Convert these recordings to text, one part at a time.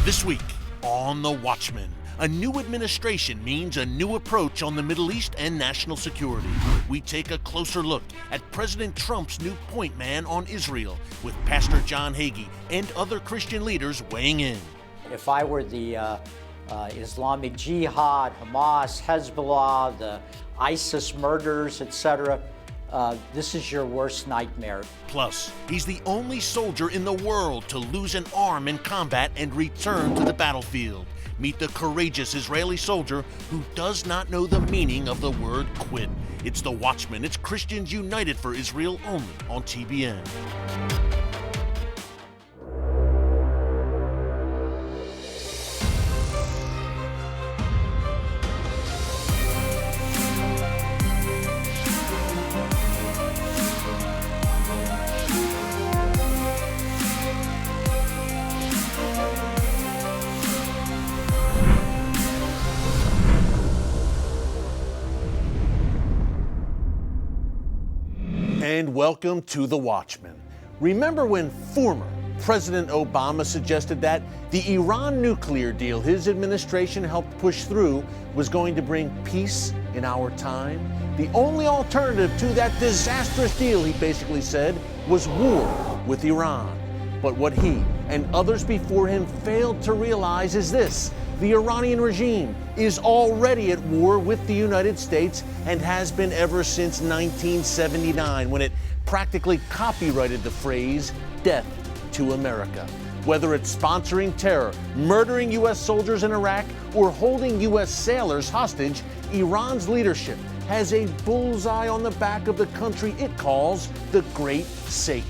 This week on The Watchman, a new administration means a new approach on the Middle East and national security. We take a closer look at President Trump's new point man on Israel with Pastor John Hagee and other Christian leaders weighing in. If I were the Islamic Jihad, Hamas, Hezbollah, the ISIS murders, etc., this is your worst nightmare. Plus, he's the only soldier in the world to lose an arm in combat and return to the battlefield. Meet the courageous Israeli soldier who does not know the meaning of the word quit. It's The Watchman. It's Christians united for Israel only on TBN. And welcome to The Watchman. Remember when former President Obama suggested that the Iran nuclear deal his administration helped push through was going to bring peace in our time? The only alternative to that disastrous deal, he basically said, was war with Iran. But what he and others before him failed to realize is this: the Iranian regime is already at war with the United States and has been ever since 1979, when it practically copyrighted the phrase, "death to America." Whether it's sponsoring terror, murdering U.S. soldiers in Iraq, or holding U.S. sailors hostage, Iran's leadership has a bullseye on the back of the country it calls the Great Satan,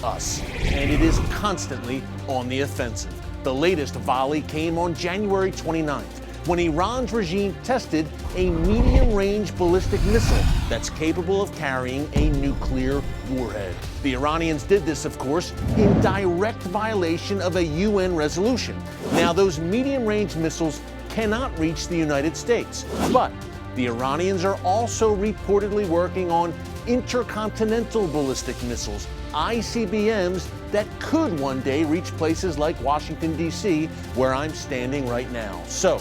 us. And it is constantly on the offensive. The latest volley came on January 29th, when Iran's regime tested a medium-range ballistic missile that's capable of carrying a nuclear warhead. The Iranians did this, of course, in direct violation of a UN resolution. Now, those medium-range missiles cannot reach the United States, but the Iranians are also reportedly working on intercontinental ballistic missiles, ICBMs, that could one day reach places like Washington, D.C., where I'm standing right now. So,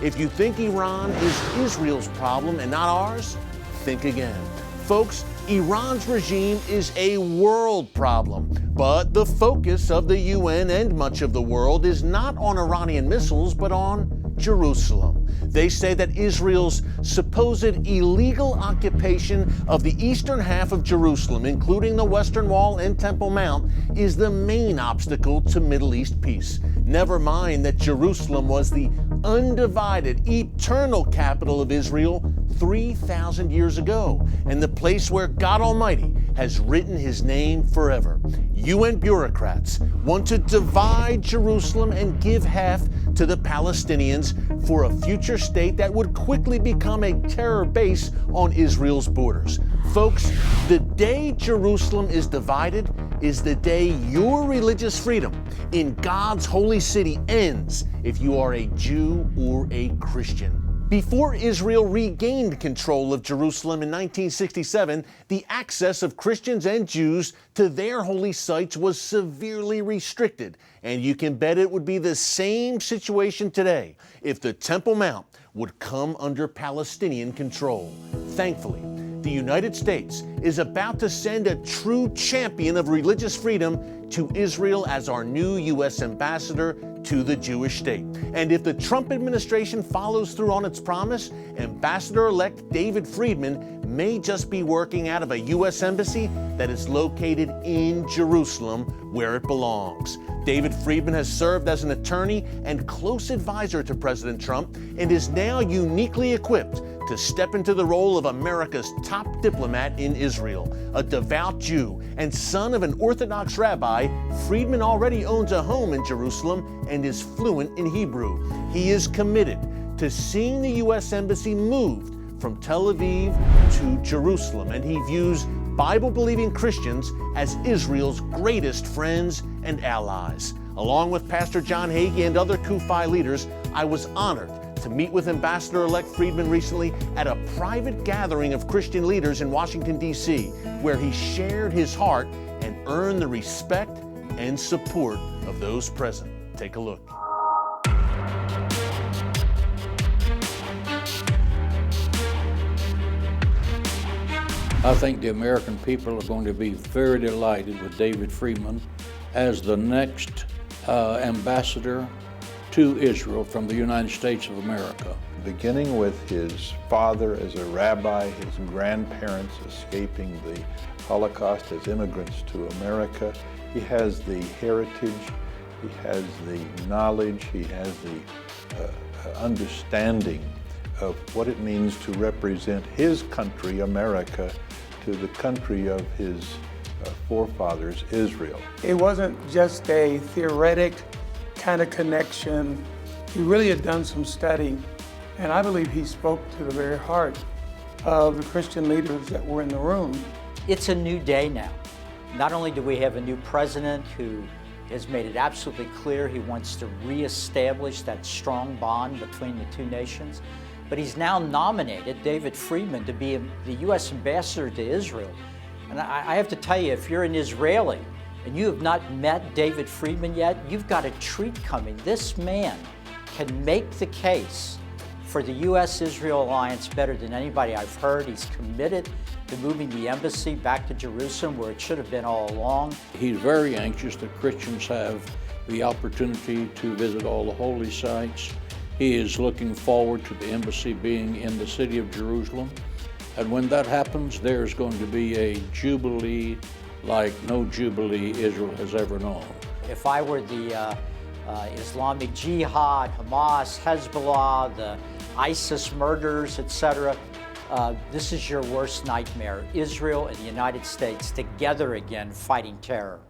if you think Iran is Israel's problem and not ours, think again. Folks, Iran's regime is a world problem, but the focus of the UN and much of the world is not on Iranian missiles, but on Jerusalem. They say that Israel's supposed illegal occupation of the eastern half of Jerusalem, including the Western Wall and Temple Mount, is the main obstacle to Middle East peace. Never mind that Jerusalem was the undivided, eternal capital of Israel 3,000 years ago, and the place where God Almighty has written his name forever. UN bureaucrats want to divide Jerusalem and give half to the Palestinians for a future state that would quickly become a terror base on Israel's borders. Folks, the day Jerusalem is divided is the day your religious freedom in God's holy city ends, if you are a Jew or a Christian. Before Israel regained control of Jerusalem in 1967, the access of Christians and Jews to their holy sites was severely restricted, and you can bet it would be the same situation today if the Temple Mount would come under Palestinian control. Thankfully, the United States is about to send a true champion of religious freedom to Israel as our new U.S. ambassador to the Jewish state. And if the Trump administration follows through on its promise, Ambassador-elect David Friedman may just be working out of a U.S. embassy that is located in Jerusalem, where it belongs. David Friedman has served as an attorney and close advisor to President Trump and is now uniquely equipped to step into the role of America's top diplomat in Israel. A devout Jew and son of an Orthodox rabbi, Friedman already owns a home in Jerusalem and is fluent in Hebrew. He is committed to seeing the U.S. Embassy moved from Tel Aviv to Jerusalem, and he views Bible-believing Christians as Israel's greatest friends and allies. Along with Pastor John Hagee and other CUFI leaders, I was honored to meet with Ambassador-elect Friedman recently at a private gathering of Christian leaders in Washington, D.C., where he shared his heart and earned the respect and support of those present. Take a look. I think the American people are going to be very delighted with David Friedman as the next ambassador to Israel from the United States of America. Beginning with his father as a rabbi, his grandparents escaping the Holocaust as immigrants to America, he has the heritage, he has the knowledge, he has the understanding of what it means to represent his country, America, to the country of his forefathers, Israel. It wasn't just a theoretic kind of connection. He really had done some studying, and I believe he spoke to the very heart of the Christian leaders that were in the room. It's a new day now. Not only do we have a new president who has made it absolutely clear he wants to reestablish that strong bond between the two nations, but he's now nominated David Friedman to be the U.S. ambassador to Israel. And I have to tell you, if you're an Israeli and you have not met David Friedman yet, you've got a treat coming. This man can make the case for the U.S.-Israel alliance better than anybody I've heard. He's committed to moving the embassy back to Jerusalem, where it should have been all along. He's very anxious that Christians have the opportunity to visit all the holy sites. He is looking forward to the embassy being in the city of Jerusalem. And when that happens, there's going to be a jubilee like no jubilee Israel has ever known. If I were the Islamic Jihad, Hamas, Hezbollah, the ISIS murders, etc., this is your worst nightmare. Israel and the United States together again fighting terror.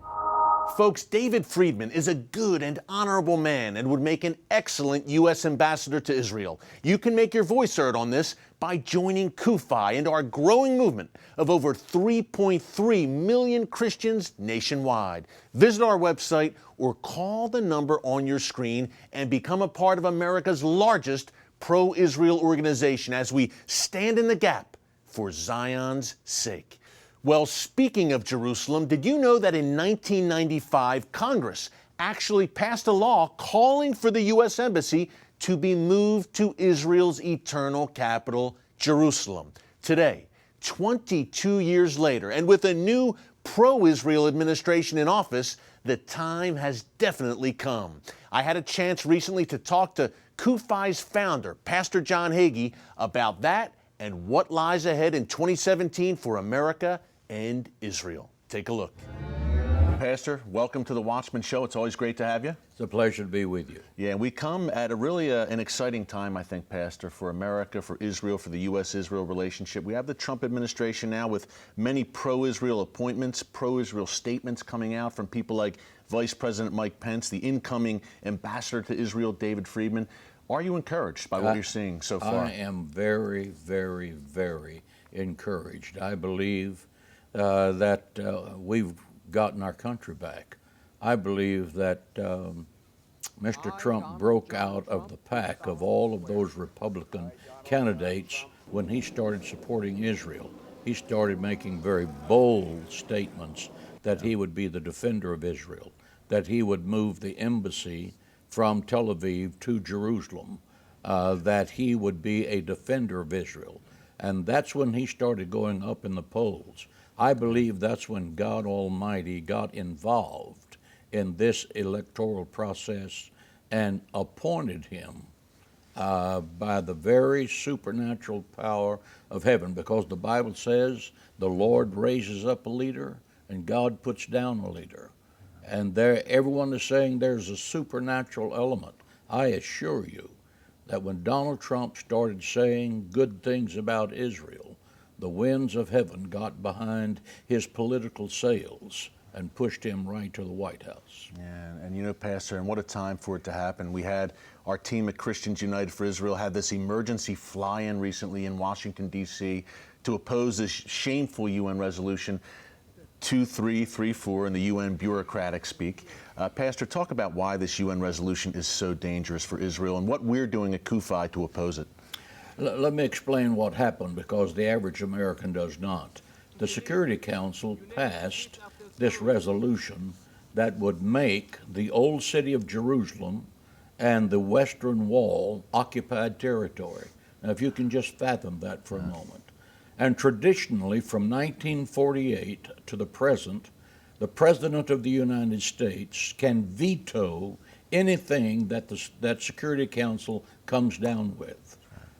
Folks, David Friedman is a good and honorable man and would make an excellent U.S. ambassador to Israel. You can make your voice heard on this by joining CUFI and our growing movement of over 3.3 million Christians nationwide. Visit our website or call the number on your screen and become a part of America's largest pro-Israel organization as we stand in the gap for Zion's sake. Well, speaking of Jerusalem, did you know that in 1995, Congress actually passed a law calling for the U.S. Embassy to be moved to Israel's eternal capital, Jerusalem? Today, 22 years later, and with a new pro-Israel administration in office, the time has definitely come. I had a chance recently to talk to CUFI's founder, Pastor John Hagee, about that and what lies ahead in 2017 for America and Israel. Take a look. Pastor, welcome to the Watchman Show. It's always great to have you. It's a pleasure to be with you. Yeah, we come at a really an exciting time, I think, Pastor, for America, for Israel, for the U.S.-Israel relationship. We have the Trump administration now with many pro-Israel appointments, pro-Israel statements coming out from people like Vice President Mike Pence, the incoming ambassador to Israel, David Friedman. Are you encouraged by what you're seeing so far? I am very, very, very encouraged. I believe that we've gotten our country back. I believe that Mr. Trump broke out of the pack of all of those Republican candidates when he started supporting Israel. He started making very bold statements that he would be the defender of Israel, that he would move the embassy from Tel Aviv to Jerusalem, that he would be a defender of Israel. And that's when he started going up in the polls. I believe that's when God Almighty got involved in this electoral process and appointed him by the very supernatural power of heaven, because the Bible says the Lord raises up a leader and God puts down a leader. And there, everyone is saying there's a supernatural element. I assure you that when Donald Trump started saying good things about Israel, the winds of heaven got behind his political sails and pushed him right to the White House. Yeah, and you know, Pastor, and what a time for it to happen. We had our team at Christians United for Israel had this emergency fly-in recently in Washington, D.C. to oppose this shameful UN resolution 2334 in the UN bureaucratic speak. Pastor, talk about why this UN resolution is so dangerous for Israel and what we're doing at CUFI to oppose it. Let me explain what happened, because the average American does not. The Security Council passed this resolution that would make the old city of Jerusalem and the Western Wall occupied territory. Now, if you can just fathom that for a moment. And traditionally, from 1948 to the present, the President of the United States can veto anything that that Security Council comes down with.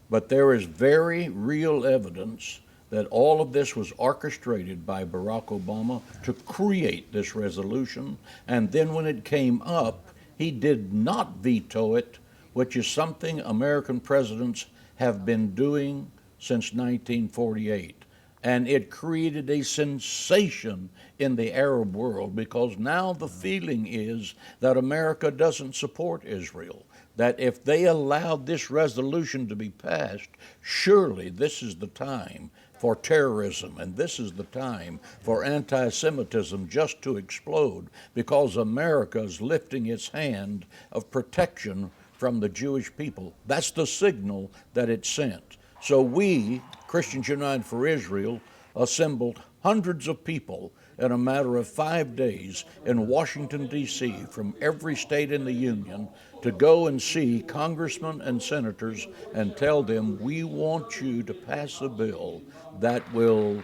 But there is very real evidence that all of this was orchestrated by Barack Obama to create this resolution, and then when it came up, he did not veto it, which is something American presidents have been doing since 1948. And it created a sensation in the Arab world, because now the feeling is that America doesn't support Israel, that if they allowed this resolution to be passed, surely this is the time for terrorism, and this is the time for anti-Semitism just to explode, because America is lifting its hand of protection from the Jewish people. That's the signal that it sent. So we, Christians United for Israel, assembled hundreds of people in a matter of 5 days in Washington, D.C., from every state in the Union, to go and see congressmen and senators and tell them, we want you to pass a bill that will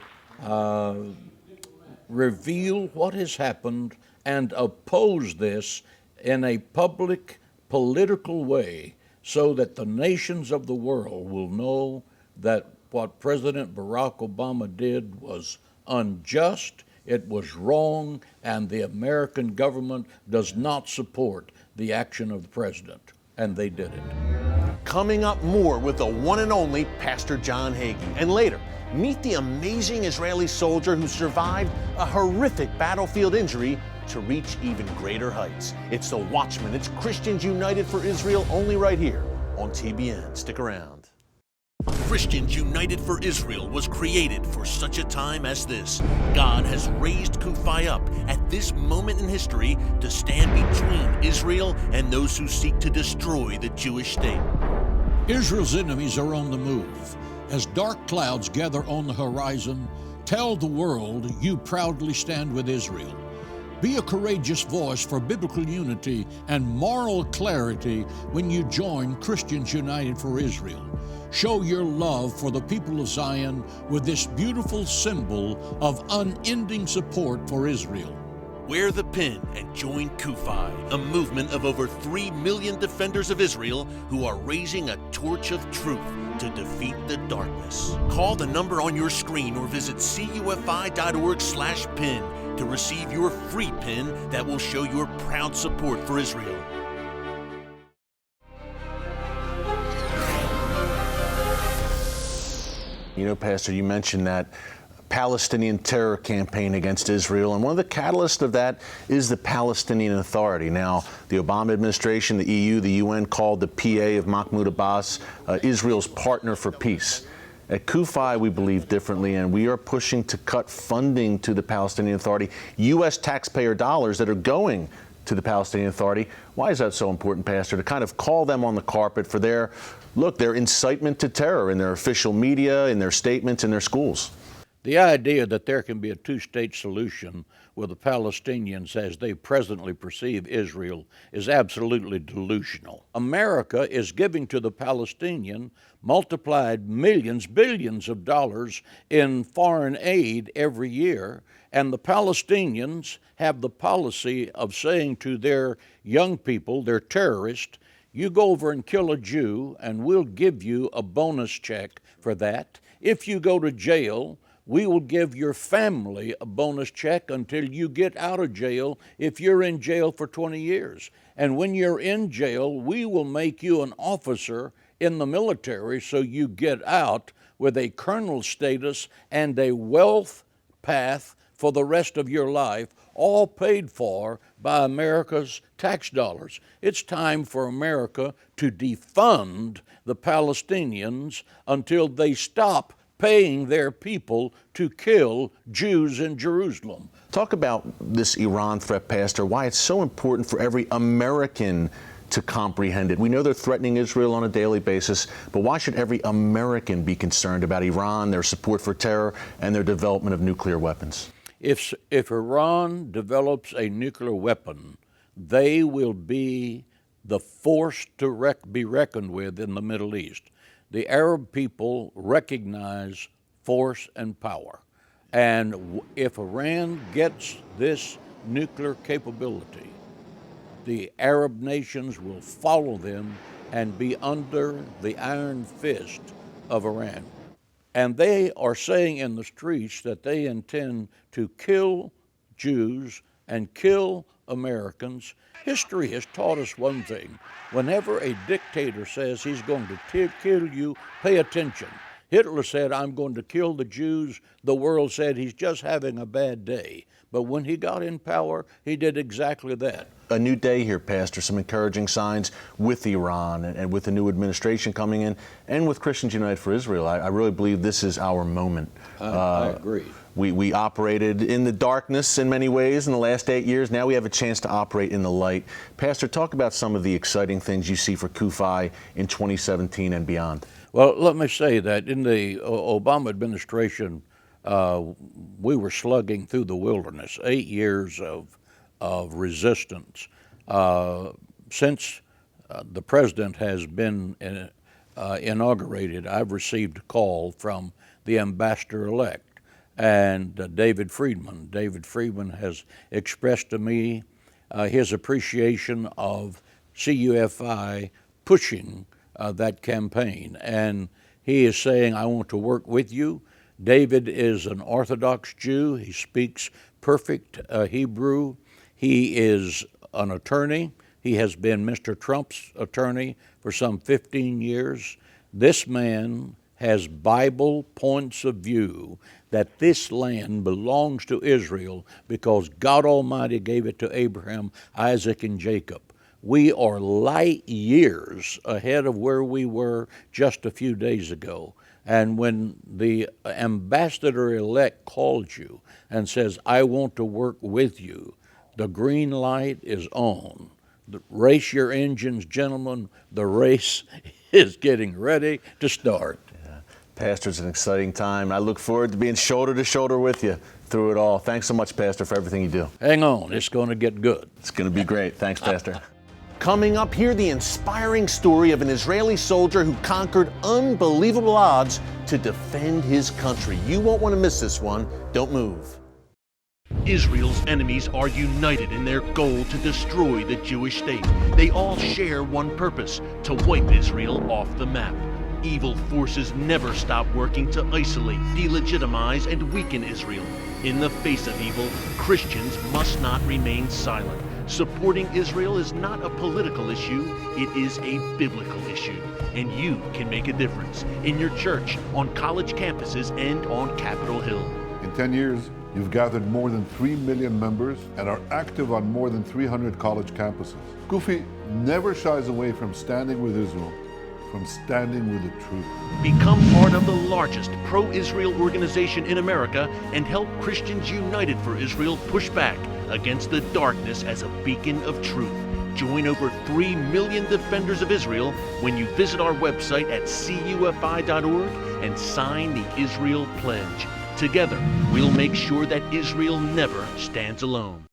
reveal what has happened and oppose this in a public, political way, so that the nations of the world will know that what President Barack Obama did was unjust, it was wrong, and the American government does not support the action of the president. And they did it. Coming up, more with the one and only Pastor John Hagee. And later, meet the amazing Israeli soldier who survived a horrific battlefield injury to reach even greater heights. It's the Watchman. It's Christians United for Israel, only right here on TBN. Stick around. Christians United for Israel was created for such a time as this. God has raised Kufi up at this moment in history to stand between Israel and those who seek to destroy the Jewish state. Israel's enemies are on the move. As dark clouds gather on the horizon, tell the world you proudly stand with Israel. Be a courageous voice for biblical unity and moral clarity when you join Christians United for Israel. Show your love for the people of Zion with this beautiful symbol of unending support for Israel. Wear the pin and join Kufi, a movement of over 3 million defenders of Israel who are raising a torch of truth to defeat the darkness. Call the number on your screen or visit cufi.org/pin to receive your free pin that will show your proud support for Israel. You know, Pastor, you mentioned that Palestinian terror campaign against Israel, and one of the catalysts of that is the Palestinian Authority. Now, the Obama administration, the EU, the UN called the PA of Mahmoud Abbas Israel's partner for peace. At Kufi, we believe differently, and we are pushing to cut funding to the Palestinian Authority, U.S. taxpayer dollars that are going to the Palestinian Authority. Why is that so important, Pastor, to kind of call them on the carpet for their incitement to terror in their official media, in their statements, in their schools? The idea that there can be a two-state solution with the Palestinians as they presently perceive Israel is absolutely delusional. America is giving to the Palestinian multiplied millions, billions of dollars in foreign aid every year, and the Palestinians have the policy of saying to their young people, their terrorists, you go over and kill a Jew and we'll give you a bonus check for that. If you go to jail, we will give your family a bonus check until you get out of jail if you're in jail for 20 years. And when you're in jail, we will make you an officer in the military so you get out with a colonel status and a wealth path for the rest of your life, all paid for by America's tax dollars. It's time for America to defund the Palestinians until they stop paying their people to kill Jews in Jerusalem. Talk about this Iran threat, Pastor, why it's so important for every American to comprehend it. We know they're threatening Israel on a daily basis, but why should every American be concerned about Iran, their support for terror, and their development of nuclear weapons? If Iran develops a nuclear weapon, they will be the force to be reckoned with in the Middle East. The Arab people recognize force and power. And if Iran gets this nuclear capability, the Arab nations will follow them and be under the iron fist of Iran. And they are saying in the streets that they intend to kill Jews and kill Americans. History has taught us one thing. Whenever a dictator says he's going to kill you, pay attention. Hitler said, I'm going to kill the Jews. The world said he's just having a bad day. But when he got in power, he did exactly that. A new day here, Pastor, some encouraging signs with Iran and with the new administration coming in and with Christians United for Israel. I really believe this is our moment. I agree. We operated in the darkness in many ways in the last 8 years. Now we have a chance to operate in the light. Pastor, talk about some of the exciting things you see for CUFI in 2017 and beyond. Well, let me say that in the Obama administration, we were slugging through the wilderness, 8 years of resistance. Since the president has been inaugurated, I've received a call from the ambassador-elect and David Friedman. David Friedman has expressed to me his appreciation of CUFI pushing that campaign. And he is saying, I want to work with you. David is an Orthodox Jew. He speaks perfect Hebrew. He is an attorney. He has been Mr. Trump's attorney for some 15 years. This man has Bible points of view that this land belongs to Israel because God Almighty gave it to Abraham, Isaac, and Jacob. We are light years ahead of where we were just a few days ago. And when the ambassador-elect calls you and says, I want to work with you, the green light is on. Race your engines, gentlemen. The race is getting ready to start. Yeah. Pastor, it's an exciting time. I look forward to being shoulder to shoulder with you through it all. Thanks so much, Pastor, for everything you do. Hang on, it's going to get good. It's going to be great. Thanks, Pastor. Coming up, hear the inspiring story of an Israeli soldier who conquered unbelievable odds to defend his country. You won't want to miss this one. Don't move. Israel's enemies are united in their goal to destroy the Jewish state. They all share one purpose: to wipe Israel off the map. Evil forces never stop working to isolate, delegitimize, and weaken Israel. In the face of evil, Christians must not remain silent. Supporting Israel is not a political issue, it is a biblical issue. And you can make a difference in your church, on college campuses, and on Capitol Hill. In 10 years, you've gathered more than 3 million members and are active on more than 300 college campuses. CUFI never shies away from standing with Israel, from standing with the truth. Become part of the largest pro-Israel organization in America and help Christians United for Israel push back against the darkness as a beacon of truth. Join over 3 million defenders of Israel when you visit our website at cufi.org and sign the Israel Pledge. Together, we'll make sure that Israel never stands alone.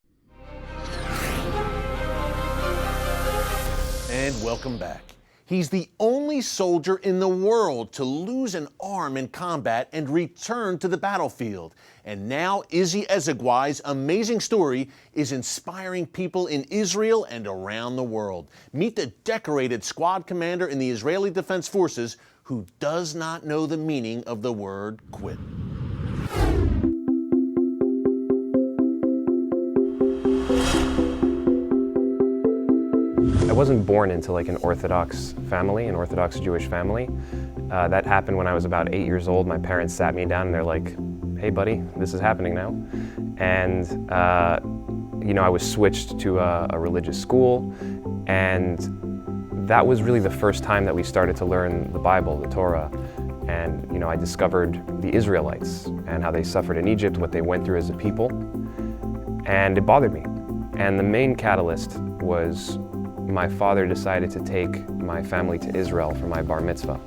And welcome back. He's the only soldier in the world to lose an arm in combat and return to the battlefield. And now Izzy Ezegwai's amazing story is inspiring people in Israel and around the world. Meet the decorated squad commander in the Israeli Defense Forces who does not know the meaning of the word quit. I wasn't born into like an Orthodox family, an Orthodox Jewish family. That happened when I was about 8 years old. My parents sat me down and they're like, hey buddy, this is happening now. And I was switched to a religious school, and that was really the first time that we started to learn the Bible, the Torah. And I discovered the Israelites and how they suffered in Egypt, what they went through as a people, and it bothered me. And the main catalyst was my father decided to take my family to Israel for my bar mitzvah.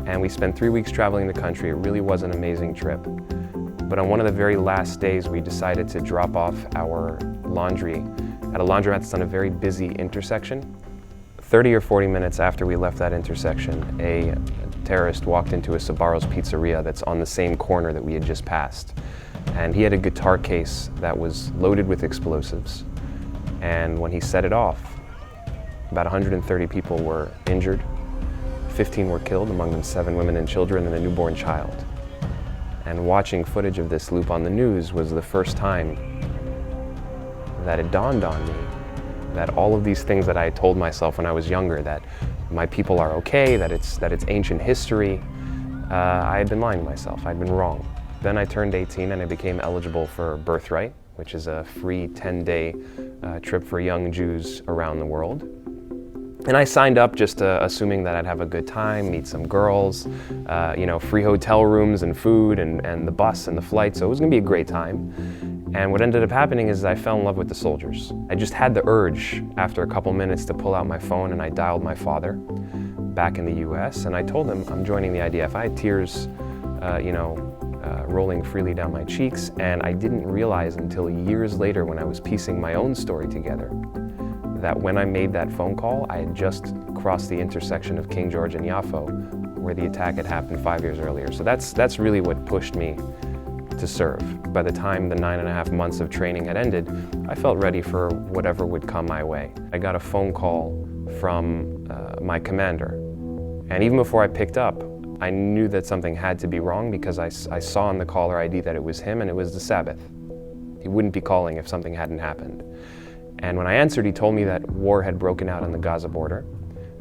And we spent 3 weeks traveling the country. It really was an amazing trip. But on one of the very last days, we decided to drop off our laundry at a laundromat that's on a very busy intersection. 30 or 40 minutes after we left that intersection, a terrorist walked into a Sbarro's pizzeria that's on the same corner that we had just passed. And he had a guitar case that was loaded with explosives. And when he set it off, about 130 people were injured, 15 were killed, among them 7 women and children and a newborn child. And watching footage of this loop on the news was the first time that it dawned on me that all of these things that I had told myself when I was younger, that my people are okay, that it's ancient history, I had been lying to myself, I'd been wrong. Then I turned 18 and I became eligible for Birthright, which is a free 10-day trip for young Jews around the world. And I signed up just assuming that I'd have a good time, meet some girls, free hotel rooms and food and the bus and the flight, so it was gonna be a great time. And what ended up happening is I fell in love with the soldiers. I just had the urge after a couple minutes to pull out my phone, and I dialed my father back in the US, and I told him I'm joining the IDF. I had tears, rolling freely down my cheeks, and I didn't realize until years later when I was piecing my own story together that when I made that phone call, I had just crossed the intersection of King George and Yaffo, where the attack had happened 5 years earlier. So that's really what pushed me to serve. By the time the 9.5 months of training had ended, I felt ready for whatever would come my way. I got a phone call from my commander, and even before I picked up, I knew that something had to be wrong because I saw on the caller ID that it was him and it was the Sabbath. He wouldn't be calling if something hadn't happened. And when I answered, he told me that war had broken out on the Gaza border.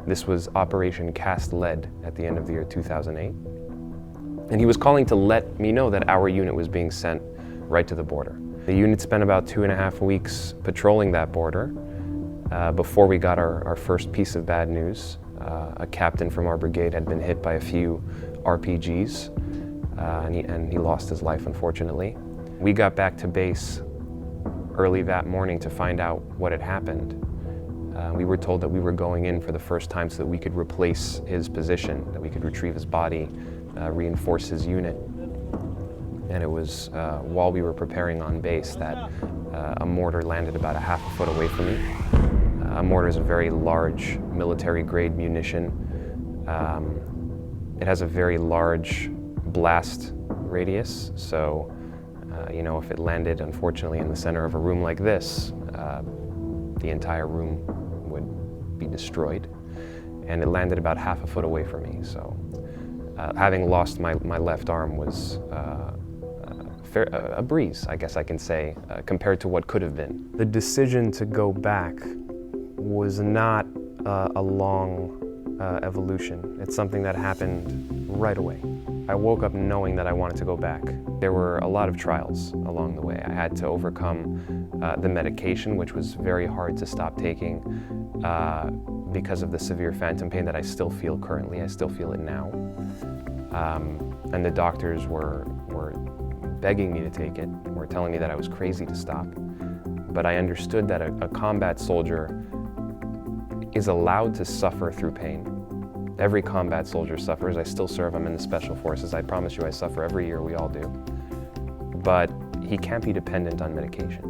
This was Operation Cast Lead at the end of the year 2008. And he was calling to let me know that our unit was being sent right to the border. The unit spent about 2.5 weeks patrolling that border before we got our first piece of bad news. A captain from our brigade had been hit by a few RPGs, and he lost his life, unfortunately. We got back to base early that morning to find out what had happened. We were told that we were going in for the first time so that we could replace his position, that we could retrieve his body, reinforce his unit. And it was while we were preparing on base that a mortar landed about 1/2 foot away from me. A mortar is a very large military-grade munition. It has a very large blast radius, so if it landed, unfortunately, in the center of a room like this, the entire room would be destroyed. And it landed about 1/2 foot away from me, so having lost my left arm was a breeze, I guess I can say, compared to what could have been. The decision to go back was not a long evolution. It's something that happened right away. I woke up knowing that I wanted to go back. There were a lot of trials along the way. I had to overcome the medication, which was very hard to stop taking because of the severe phantom pain that I still feel currently. I still feel it now. And the doctors were begging me to take it, were telling me that I was crazy to stop. But I understood that a combat soldier is allowed to suffer through pain. Every combat soldier suffers. I still serve. I'm in the Special Forces. I promise you I suffer every year. We all do. But he can't be dependent on medication.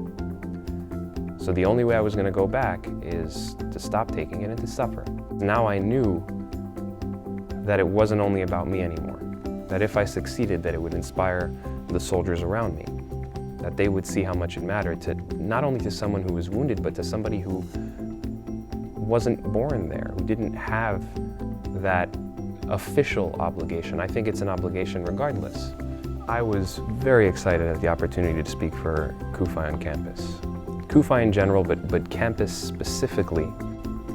So the only way I was going to go back is to stop taking it and to suffer. Now I knew that it wasn't only about me anymore. That if I succeeded, that it would inspire the soldiers around me. That they would see how much it mattered to not only to someone who was wounded, but to somebody who wasn't born there, who didn't have that official obligation. I think it's an obligation regardless. I was very excited at the opportunity to speak for CUFI on campus. CUFI in general, but campus specifically.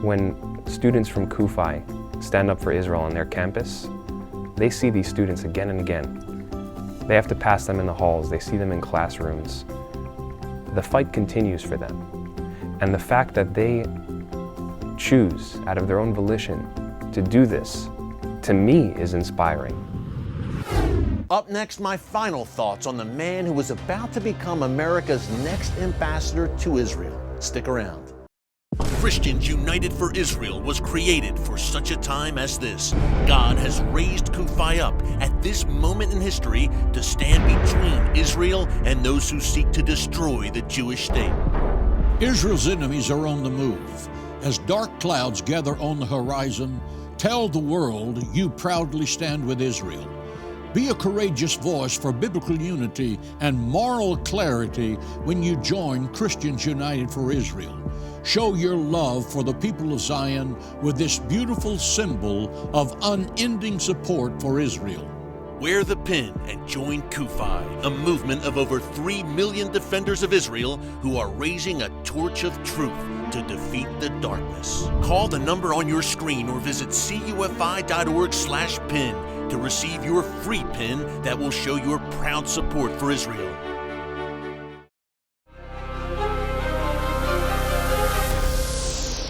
When students from CUFI stand up for Israel on their campus, they see these students again and again. They have to pass them in the halls, they see them in classrooms. The fight continues for them. And the fact that they choose out of their own volition to do this, to me, is inspiring. Up next, my final thoughts on the man who was about to become America's next ambassador to Israel. Stick around. Christians United for Israel was created for such a time as this. God has raised CUFI up at this moment in history to stand between Israel and those who seek to destroy the Jewish state. Israel's enemies are on the move. As dark clouds gather on the horizon, Tell the world you proudly stand with Israel. Be a courageous voice for biblical unity and moral clarity when you join Christians United for Israel. Show your love for the people of Zion with this beautiful symbol of unending support for Israel. Wear the pin and join CUFI, a movement of over 3 million defenders of Israel who are raising a torch of truth to defeat the darkness. Call the number on your screen or visit cufi.org/pin to receive your free pin that will show your proud support for Israel.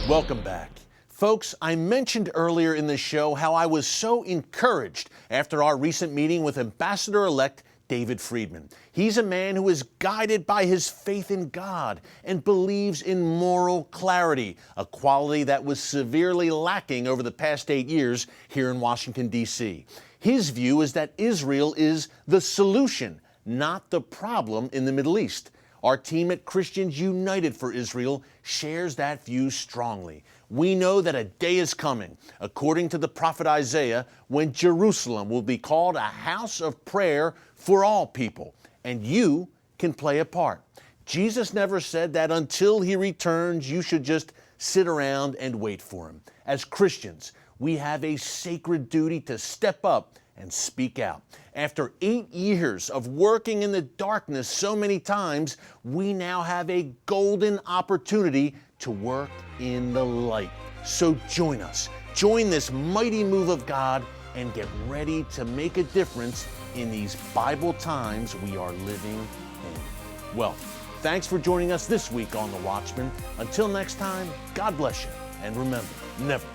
Welcome back. Folks, I mentioned earlier in the show how I was so encouraged after our recent meeting with Ambassador-elect David Friedman. He's a man who is guided by his faith in God and believes in moral clarity, a quality that was severely lacking over the past 8 years here in Washington, D.C. His view is that Israel is the solution, not the problem in the Middle East. Our team at Christians United for Israel shares that view strongly. We know that a day is coming, according to the prophet Isaiah, when Jerusalem will be called a house of prayer for all people, and you can play a part. Jesus never said that until he returns, you should just sit around and wait for him. As Christians, we have a sacred duty to step up and speak out. After 8 years of working in the darkness so many times, we now have a golden opportunity to work in the light. So join us. Join this mighty move of God and get ready to make a difference in these Bible times we are living in. Well, thanks for joining us this week on The Watchman. Until next time, God bless you. And remember, never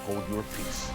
hold your peace.